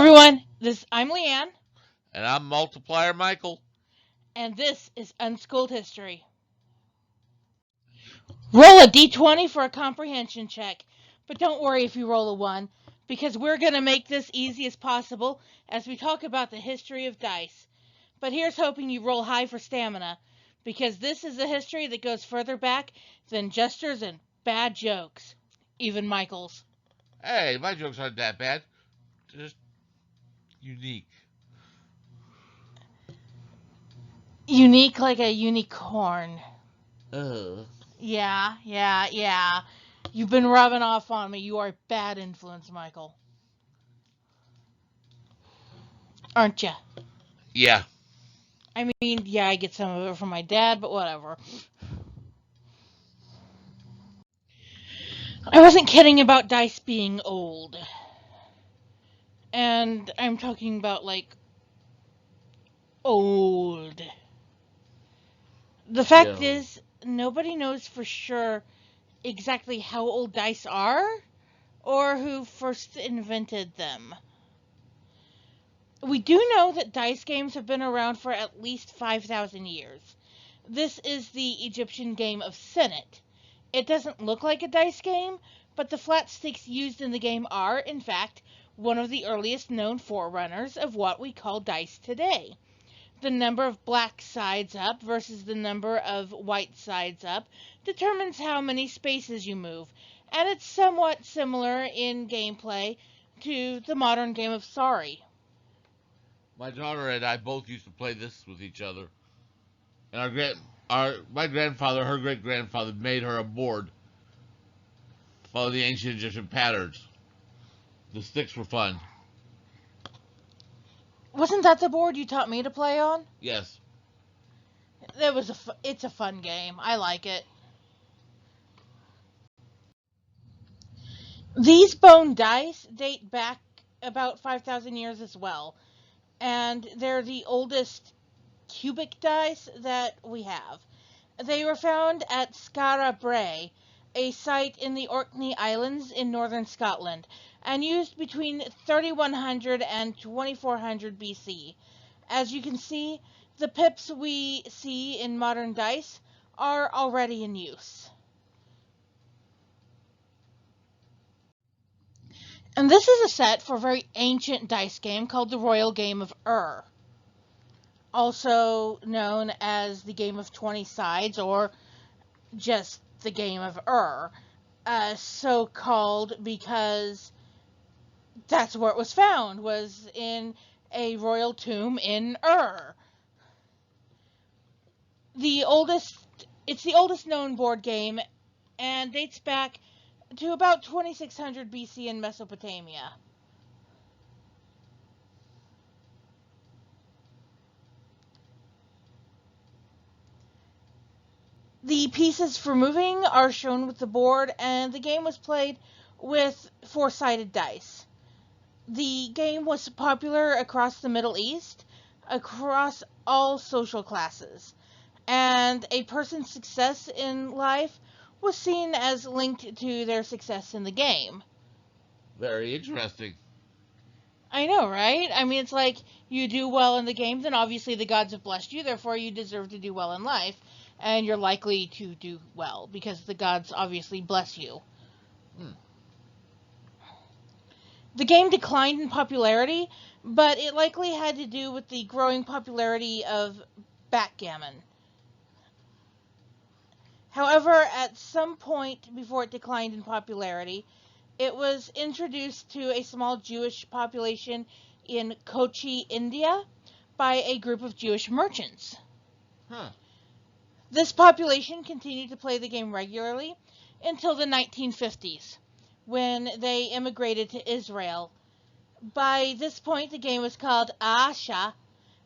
everyone, I'm Leanne, And I'm Multiplier Michael. and this is Unschooled History. Roll a d20 for a comprehension check, but don't worry if you roll a 1, because we're going to make this easy as possible as we talk about the history of dice. But here's hoping you roll high for stamina, because this is a history that goes further back than jesters and bad jokes, even Michael's. Hey, my jokes aren't that bad. Just unique. Unique like a unicorn. Uh. Yeah. You've been rubbing off on me. You are a bad influence, Michael. Aren't you? Yeah. I mean, yeah, I get some of it from my dad, but whatever. I wasn't kidding about dice being old. And I'm talking about, like, old. The fact Yo. is, nobody knows for sure exactly how old dice are or who first invented them. We do know that dice games have been around for at least 5,000 years. This is the Egyptian game of Senet. It doesn't look like a dice game, but the flat sticks used in the game are, in fact, one of the earliest known forerunners of what we call dice today. The number of black sides up versus the number of white sides up determines how many spaces you move, and it's somewhat similar in gameplay to the modern game of Sorry. My daughter and I both used to play this with each other. And my grandfather, her great grandfather, made her a board. Follow the ancient Egyptian patterns. The sticks were fun. Wasn't that the board you taught me to play on? Yes. It's a fun game. I like it. These bone dice date back about 5,000 years as well, and they're the oldest cubic dice that we have. They were found at Skara Brae, a site in the Orkney Islands in northern Scotland, and used between 3100 and 2400 BC. As you can see, the pips we see in modern dice are already in use. And this is a set for a very ancient dice game called the Royal Game of Ur, also known as the Game of 20 Sides or just the Game of Ur. So called because that's where it was found, was in a royal tomb in Ur. It's the oldest known board game and dates back to about 2600 BC in Mesopotamia. The pieces for moving are shown with the board, and the game was played with four-sided dice. The game was popular across the Middle East, across all social classes, and a person's success in life was seen as linked to their success in the game. Very interesting. I know, right? I mean, it's like you do well in the game, then obviously the gods have blessed you, therefore you deserve to do well in life, and you're likely to do well because the gods obviously bless you. Hmm. The game declined in popularity, but it likely had to do with the growing popularity of backgammon. However, at some point before it declined in popularity, it was introduced to a small Jewish population in Kochi, India, by a group of Jewish merchants. Huh. This population continued to play the game regularly until the 1950s, when they immigrated to Israel. By this point, the game was called Aasha,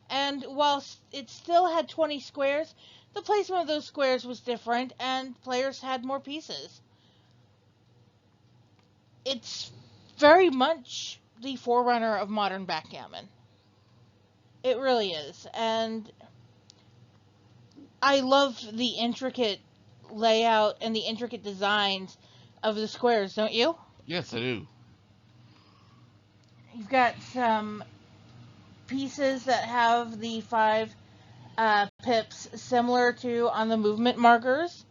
and while it still had 20 squares, the placement of those squares was different, and players had more pieces. It's very much the forerunner of modern backgammon. It really is, and I love the intricate layout and the intricate designs of the squares, don't you? Yes, I do. You've got some pieces that have the 5 pips similar to on the movement markers.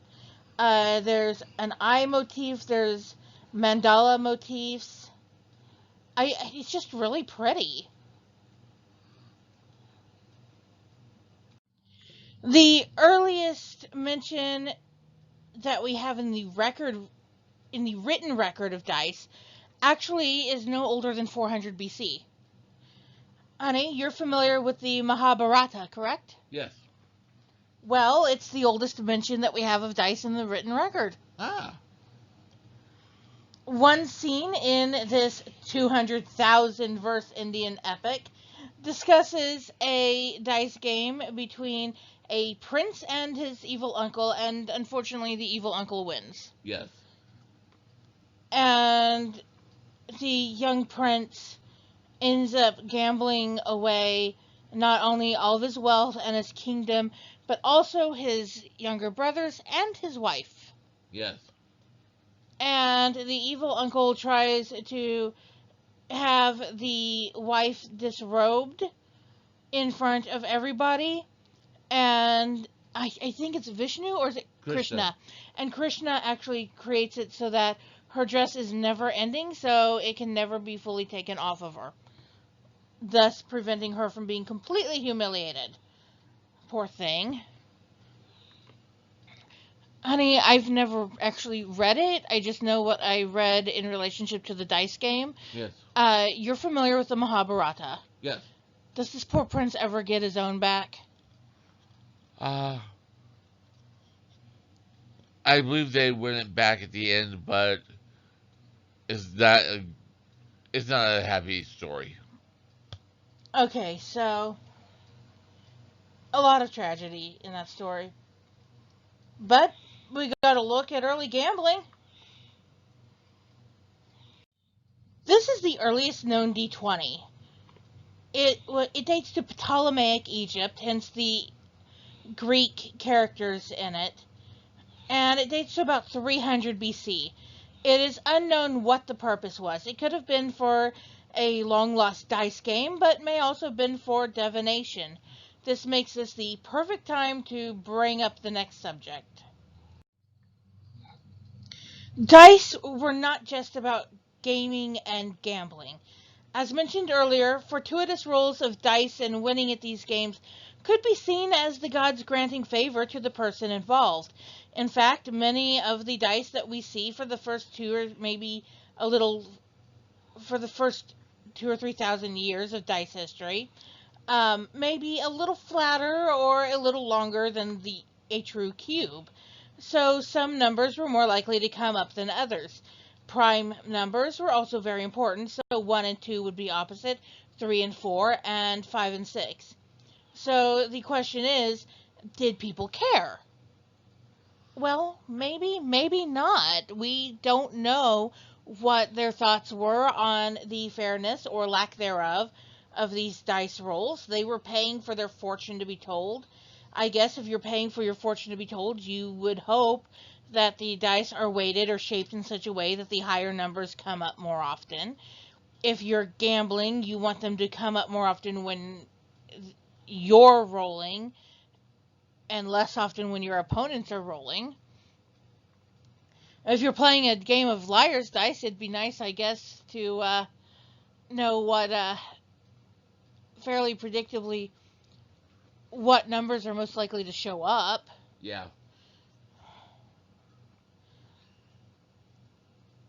There's an eye motif, there's mandala motifs. It's just really pretty. The earliest mention that we have in the written record of dice, actually is no older than 400 BC. Honey, you're familiar with the Mahabharata, correct? Yes. Well, it's the oldest mention that we have of dice in the written record. Ah. One scene in this 200,000 verse Indian epic discusses a dice game between a prince and his evil uncle, and unfortunately the evil uncle wins. Yes. And the young prince ends up gambling away not only all of his wealth and his kingdom, but also his younger brothers and his wife. Yes. And the evil uncle tries to have the wife disrobed in front of everybody, and I think it's Vishnu, or is it Krishna? And Krishna actually creates it so that her dress is never ending, so it can never be fully taken off of her, thus preventing her from being completely humiliated. Poor thing. Honey, I've never actually read it. I just know what I read in relationship to the dice game. Yes. You're familiar with the Mahabharata. Yes. Does this poor prince ever get his own back? I believe they win it back at the end, but it's not a happy story. Okay, so a lot of tragedy in that story. But we got to look at early gambling. This is the earliest known D20. It dates to Ptolemaic Egypt, hence the Greek characters in it, and it dates to about 300 BC. It is unknown what the purpose was. It could have been for a long-lost dice game, but may also have been for divination. This makes this the perfect time to bring up the next subject. Dice were not just about gaming and gambling. As mentioned earlier, fortuitous rolls of dice and winning at these games could be seen as the gods granting favor to the person involved. In fact, many of the dice that we see for the first 2 or 3,000 years of dice history, may be a little flatter or a little longer than a true cube. So some numbers were more likely to come up than others. Prime numbers were also very important, so 1 and 2 would be opposite, 3 and 4, and 5 and 6. So the question is, did people care? Well, maybe not. We don't know what their thoughts were on the fairness or lack thereof of these dice rolls. They were paying for their fortune to be told. I guess if you're paying for your fortune to be told, you would hope that the dice are weighted or shaped in such a way that the higher numbers come up more often. If you're gambling, you want them to come up more often when you're rolling, and less often when your opponents are rolling. If you're playing a game of liar's dice, it'd be nice, I guess, to know what fairly predictably what numbers are most likely to show up. Yeah.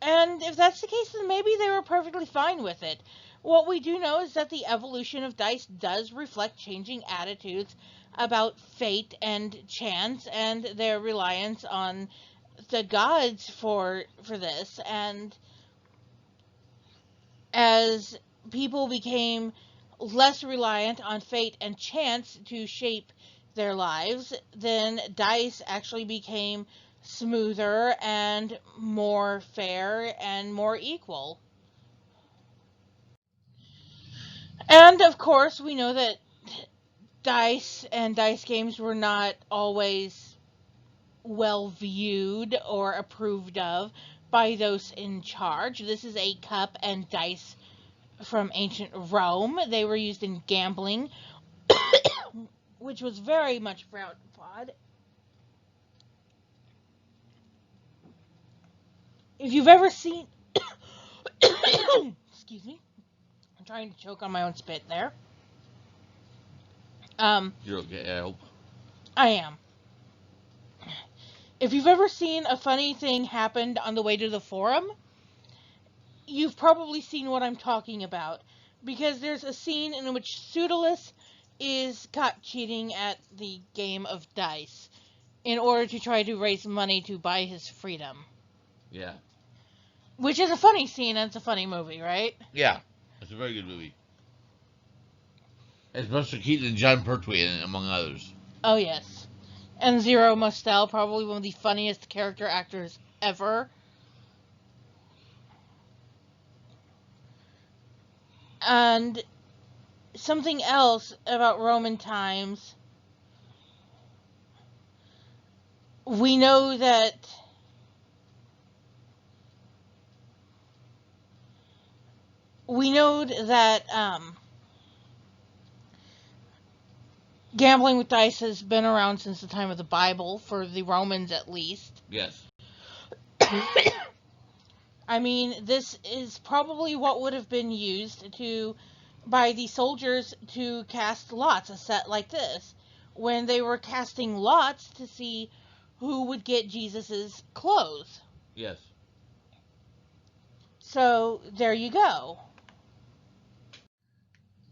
And if that's the case, then maybe they were perfectly fine with it. What we do know is that the evolution of dice does reflect changing attitudes about fate and chance and their reliance on the gods for this. And as people became less reliant on fate and chance to shape their lives, then dice actually became smoother and more fair and more equal. And of course, we know that dice and dice games were not always well viewed or approved of by those in charge. This is a cup and dice from ancient Rome. They were used in gambling, which was very much frowned upon. If you've ever seen... Excuse me. I'm trying to choke on my own spit there. You're okay, I hope. I am. If you've ever seen a funny thing happened on the way to the forum, you've probably seen what I'm talking about. Because there's a scene in which Pseudolus is caught cheating at the game of dice in order to try to raise money to buy his freedom. Yeah. Which is a funny scene and it's a funny movie, right? Yeah. It's a very good movie. It's Buster Keaton and John Pertwee in it, among others. Oh, yes. And Zero Mostel, probably one of the funniest character actors ever. And something else about Roman times, we know that gambling with dice has been around since the time of the Bible, for the Romans at least. Yes. I mean, this is probably what would have been used by the soldiers to cast lots, a set like this, when they were casting lots to see who would get Jesus's clothes. Yes. So, there you go.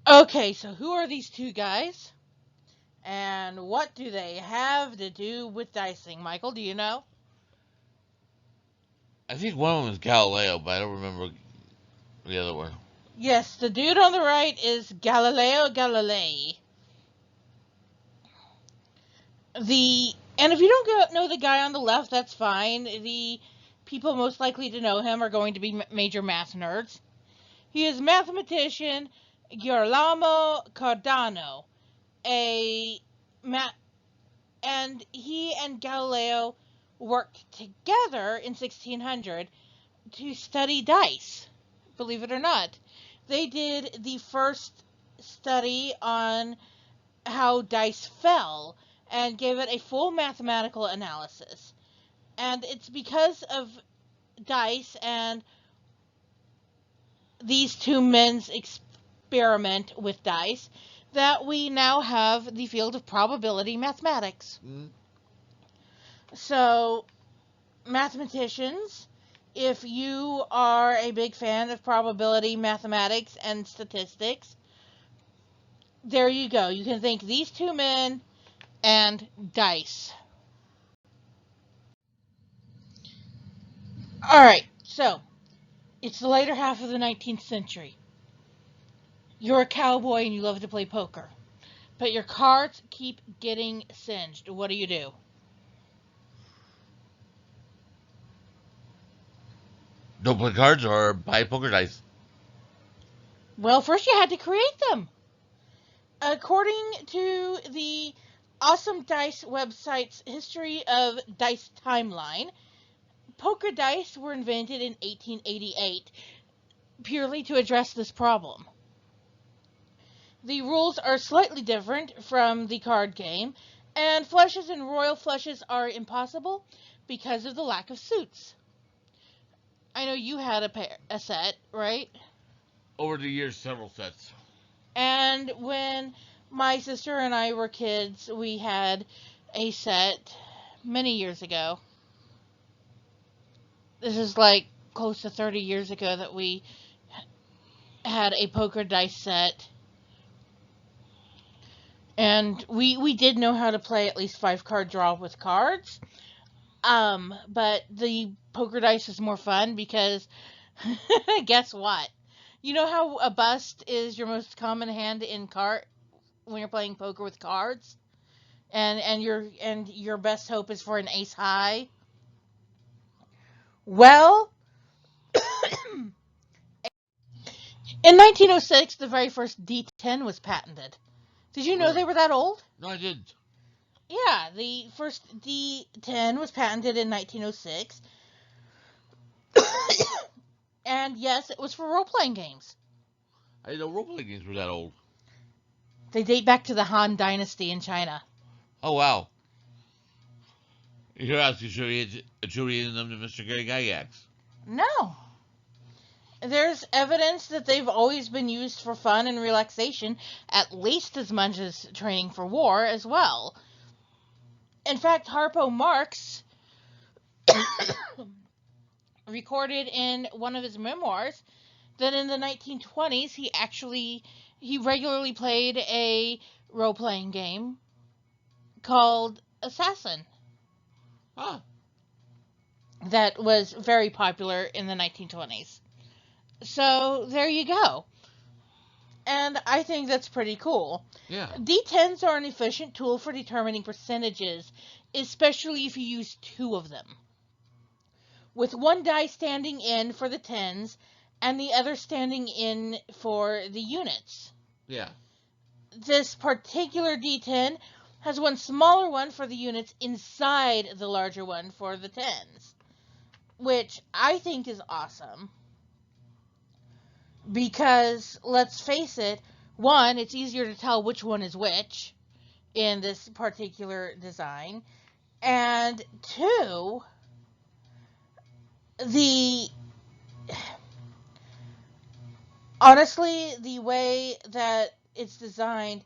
Okay, so who are these two guys? And what do they have to do with dicing? Michael, do you know? I think one of them is Galileo, but I don't remember the other one. Yes, the dude on the right is Galileo Galilei. And if you don't know the guy on the left, that's fine. The people most likely to know him are going to be major math nerds. He is mathematician Girolamo Cardano, and he and Galileo worked together in 1600 to study dice. Believe it or not, they did the first study on how dice fell and gave it a full mathematical analysis. And it's because of dice and these two men's experiment with dice that we now have the field of probability mathematics. So, mathematicians, if you are a big fan of probability mathematics and statistics, there you go. You can thank these two men and dice. Alright, so, it's the later half of the 19th century. You're a cowboy and you love to play poker, but your cards keep getting singed. What do? Don't play cards or buy poker dice. Well, first you had to create them. According to the Awesome Dice website's History of Dice timeline, poker dice were invented in 1888 purely to address this problem. The rules are slightly different from the card game, and flushes and royal flushes are impossible because of the lack of suits. I know you had a set, right? Over the years, several sets. And when my sister and I were kids, we had a set many years ago. This is like close to 30 years ago that we had a poker dice set. And we did know how to play at least 5-card draw with cards. But the poker dice is more fun because guess what? You know how a bust is your most common hand in card when you're playing poker with cards? And your best hope is for an ace high? Well, in 1906, the very first D10 was patented. Did you know they were that old? No, I didn't. Yeah, the first D10 was patented in 1906. And yes, it was for role-playing games. I didn't know role-playing games were that old. They date back to the Han Dynasty in China. Oh, wow. You're actually attributing them to Mr. Gary Gygax. No. There's evidence that they've always been used for fun and relaxation, at least as much as training for war as well. In fact, Harpo Marx recorded in one of his memoirs that in the 1920s he regularly played a role-playing game called Assassin. Huh. That was very popular in the 1920s. So there you go. And I think that's pretty cool. Yeah. D10s are an efficient tool for determining percentages, especially if you use 2 of them, with one die standing in for the tens and the other standing in for the units. Yeah. This particular D10 has one smaller one for the units inside the larger one for the tens, which I think is awesome. Because, let's face it, one, it's easier to tell which one is which in this particular design. And 2, honestly, the way that it's designed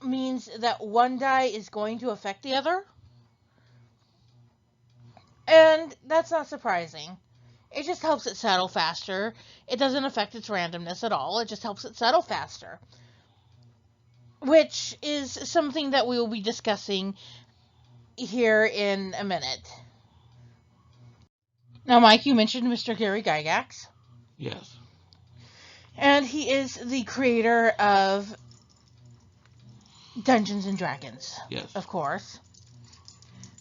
means that one die is going to affect the other. And that's not surprising. It just helps it settle faster. It doesn't affect its randomness at all. It just helps it settle faster. Which is something that we will be discussing here in a minute. Now, Mike, you mentioned Mr. Gary Gygax. Yes. And he is the creator of Dungeons and Dragons. Yes. Of course.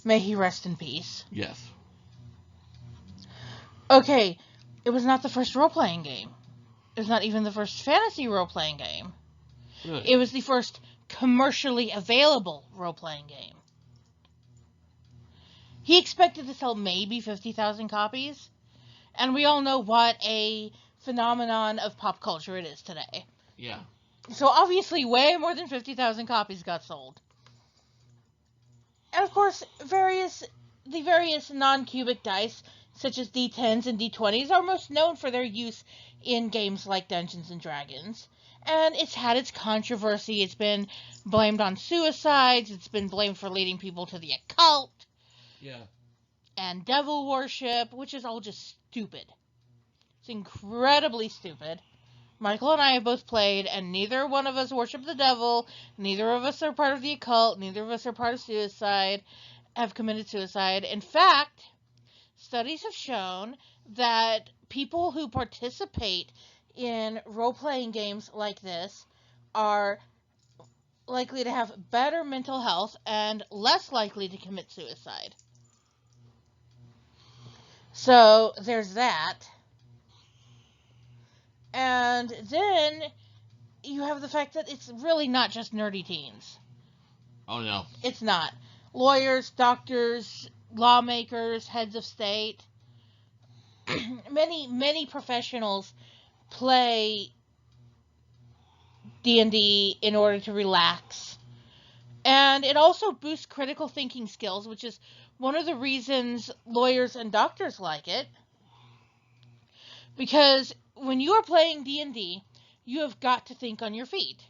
May he rest in peace. Yes. Okay, it was not the first role-playing game. It was not even the first fantasy role-playing game. Really? It was the first commercially available role-playing game. He expected to sell maybe 50,000 copies, and we all know what a phenomenon of pop culture it is today. Yeah. So obviously way more than 50,000 copies got sold. And of course, the various non-cubic dice, such as D10s and D20s, are most known for their use in games like Dungeons and Dragons. And it's had its controversy. It's been blamed on suicides. It's been blamed for leading people to the occult. Yeah. And devil worship, which is all just stupid. It's incredibly stupid. Michael and I have both played, and neither one of us worship the devil. Neither of us are part of the occult. Neither of us are part of suicide, have committed suicide. In fact, studies have shown that people who participate in role-playing games like this are likely to have better mental health and less likely to commit suicide. So, there's that. And then you have the fact that it's really not just nerdy teens. Oh, no. It's not. Lawyers, doctors, lawmakers, heads of state, many professionals play D&D in order to relax. And it also boosts critical thinking skills, which is one of the reasons lawyers and doctors like it. Because when you are playing D&D, you have got to think on your feet.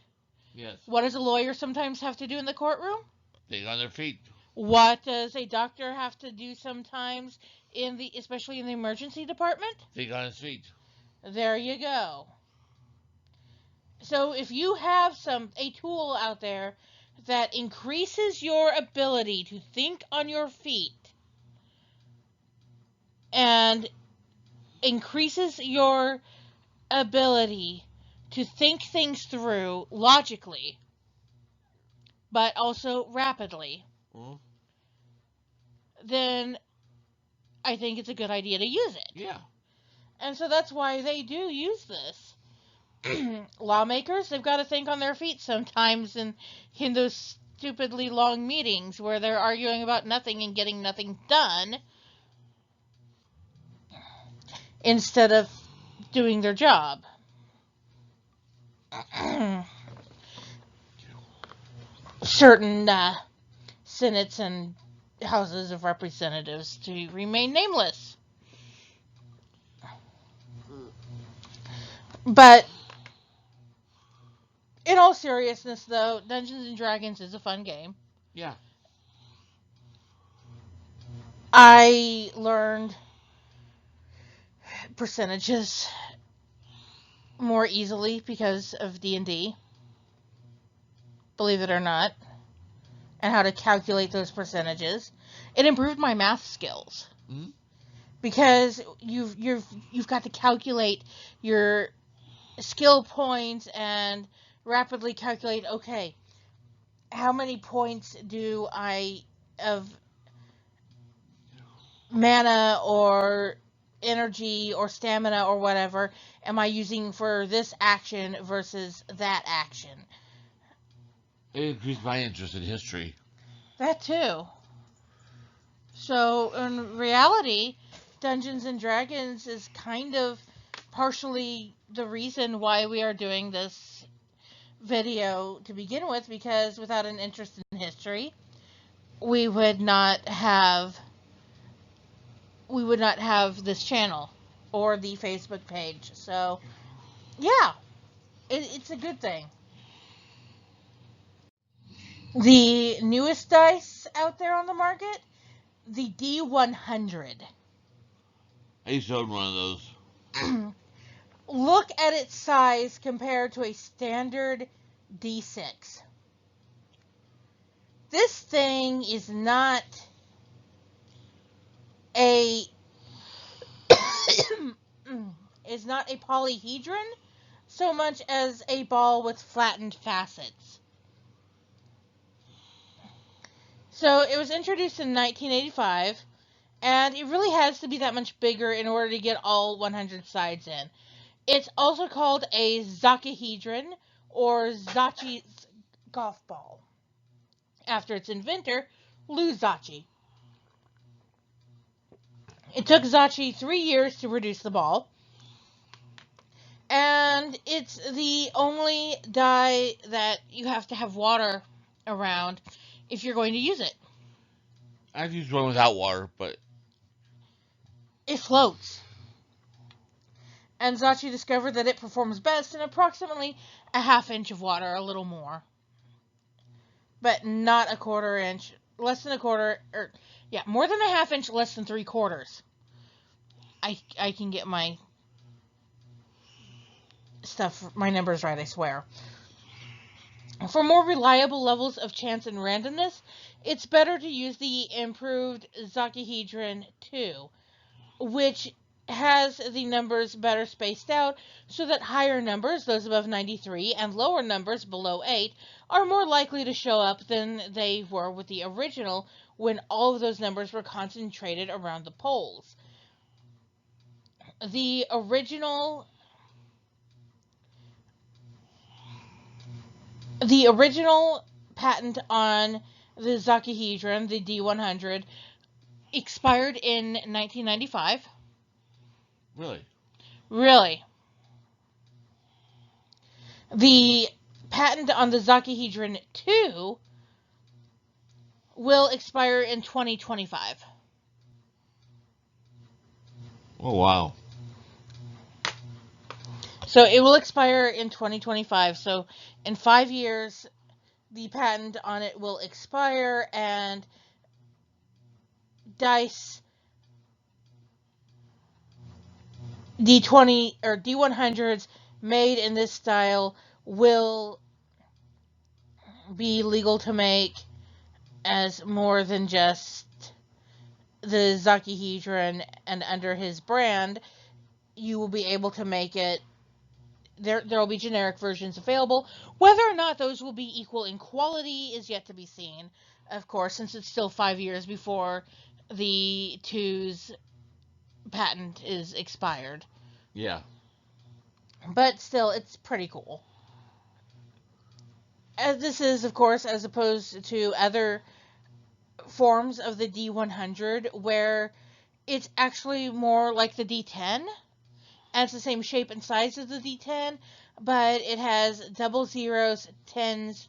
Yes. What does a lawyer sometimes have to do in the courtroom? Think on their feet. What does a doctor have to do sometimes, especially in the emergency department? Think on his feet. There you go. So if you have a tool out there that increases your ability to think on your feet and increases your ability to think things through logically, but also rapidly, then I think it's a good idea to use it. Yeah. And so that's why they do use this. Lawmakers, they've got to think on their feet sometimes in those stupidly long meetings where they're arguing about nothing and getting nothing done instead of doing their job. certain senates and houses of representatives to remain nameless. But in all seriousness, though, Dungeons and Dragons is a fun game. Yeah. I learned percentages more easily because of D&D, believe it or not, and how to calculate those percentages. It improved my math skills. Mm-hmm. Because you've got to calculate your skill points and rapidly calculate, okay, how many points do I of mana or energy or stamina or whatever am I using for this action versus that action? It increased my interest in history. That too. So in reality, Dungeons and Dragons is kind of partially the reason why we are doing this video to begin with, because without an interest in history, we would not have this channel or the Facebook page. So yeah, it's a good thing. The newest dice out there on the market, the D100. I used to own one of those. Look at its size compared to a standard D6. This thing is not a polyhedron so much as a ball with flattened facets. So it was introduced in 1985, and it really has to be that much bigger in order to get all 100 sides in. It's also called a Zakahedron or Zachi's golf ball, after its inventor, Lou Zachi. It took Zachi 3 years to produce the ball, and it's the only die that you have to have water around if you're going to use it. I've used one without water, but It floats. And Zachi discovered that it performs best in approximately a half inch of water, a little more. But not a quarter inch, less than a quarter, or yeah, more than a half inch, less than 3/4. I can get my my numbers right, I swear. For more reliable levels of chance and randomness, it's better to use the improved Zakahedron 2, which has the numbers better spaced out so that higher numbers, those above 93, and lower numbers below 8, are more likely to show up than they were with the original, when all of those numbers were concentrated around the poles. The original patent on the Zakahedron, the D100, expired in 1995. really? Really. The patent on the Zakahedron 2 will expire in 2025. Oh, wow. So it will expire in 2025. So in 5 years, the patent on it will expire, and dice D20 or D100s made in this style will be legal to make as more than just the Zakahedron, and under his brand, you will be able to make it. There will be generic versions available. Whether or not those will be equal in quality is yet to be seen, of course, since it's still 5 years before the 2's patent is expired. Yeah. But still, it's pretty cool. As this is, of course, as opposed to other forms of the D100, where it's actually more like the D10, and it's the same shape and size as the D10, but it has double zeros, 10s,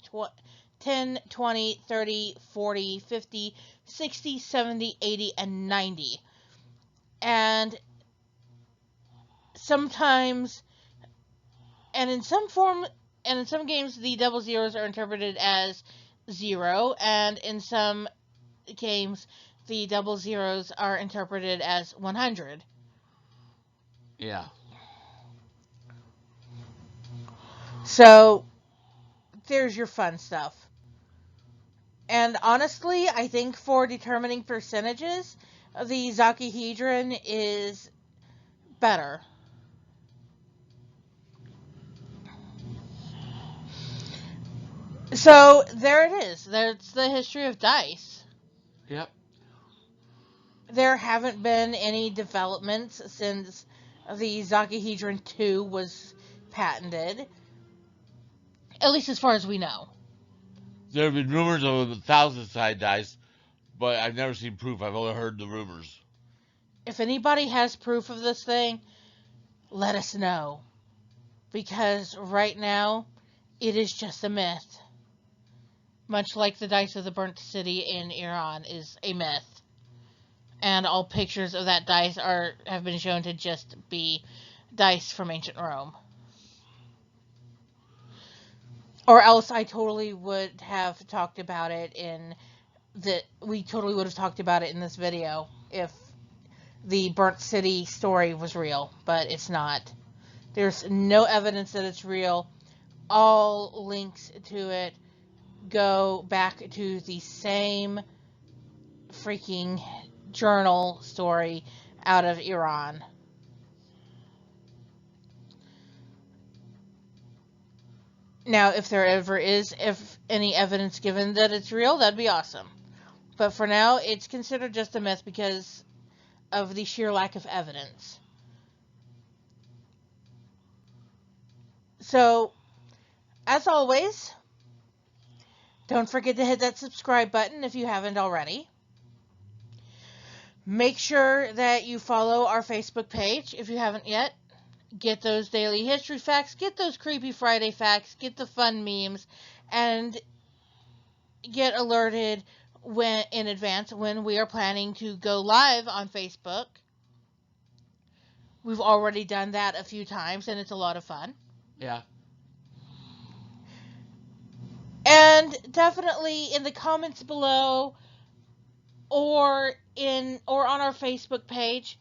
10, 20, 30, 40, 50, 60, 70, 80, and 90. And sometimes, and in some form, and in some games, the double zeros are interpreted as 0, and in some games, the double zeros are interpreted as 100. Yeah. So, there's your fun stuff. And honestly, I think for determining percentages, the Zakihedron is better. So, there it is. That's the history of dice. Yep. There haven't been any developments since the Zakihedron 2 was patented, at least as far as we know. There have been rumors of 1,000-side dice, but I've never seen proof. I've only heard the rumors. If anybody has proof of this thing, let us know. Because right now, it is just a myth. Much like the dice of the burnt city in Iran is a myth. And all pictures of that dice have been shown to just be dice from ancient Rome. Or else I totally would have talked about it we totally would have talked about it in this video if the burnt city story was real, but it's not. There's no evidence that it's real. All links to it go back to the same freaking journal story out of Iran. Now, if there ever is any evidence given that it's real, that'd be awesome. But for now, it's considered just a myth because of the sheer lack of evidence. So, as always, don't forget to hit that subscribe button if you haven't already. Make sure that you follow our Facebook page if you haven't yet. Get those daily history facts, get those Creepy Friday facts, get the fun memes, and get alerted in advance when we are planning to go live on Facebook. We've already done that a few times, and it's a lot of fun. Yeah. And definitely in the comments below or on our Facebook page,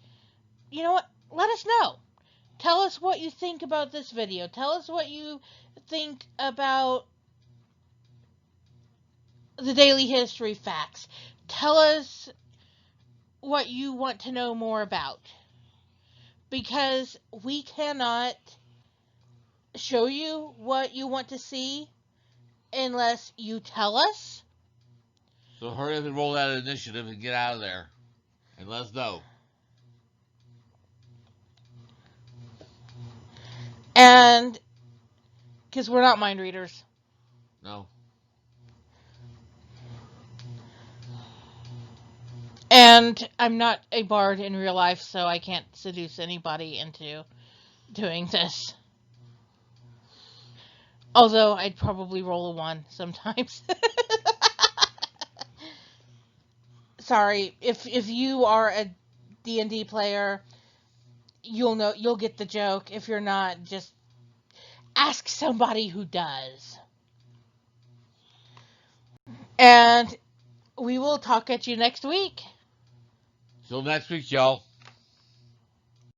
you know what? Let us know. Tell us what you think about this video. Tell us what you think about the daily history facts. Tell us what you want to know more about. Because we cannot show you what you want to see unless you tell us. So hurry up and roll that initiative and get out of there. And let us know. And because we're not mind readers. No. And I'm not a bard in real life, so I can't seduce anybody into doing this. Although I'd probably roll a 1 sometimes. Sorry, if you are a D&D player, you'll get the joke. If you're not, just ask somebody who does. And we will talk at you next week. Till next week, y'all.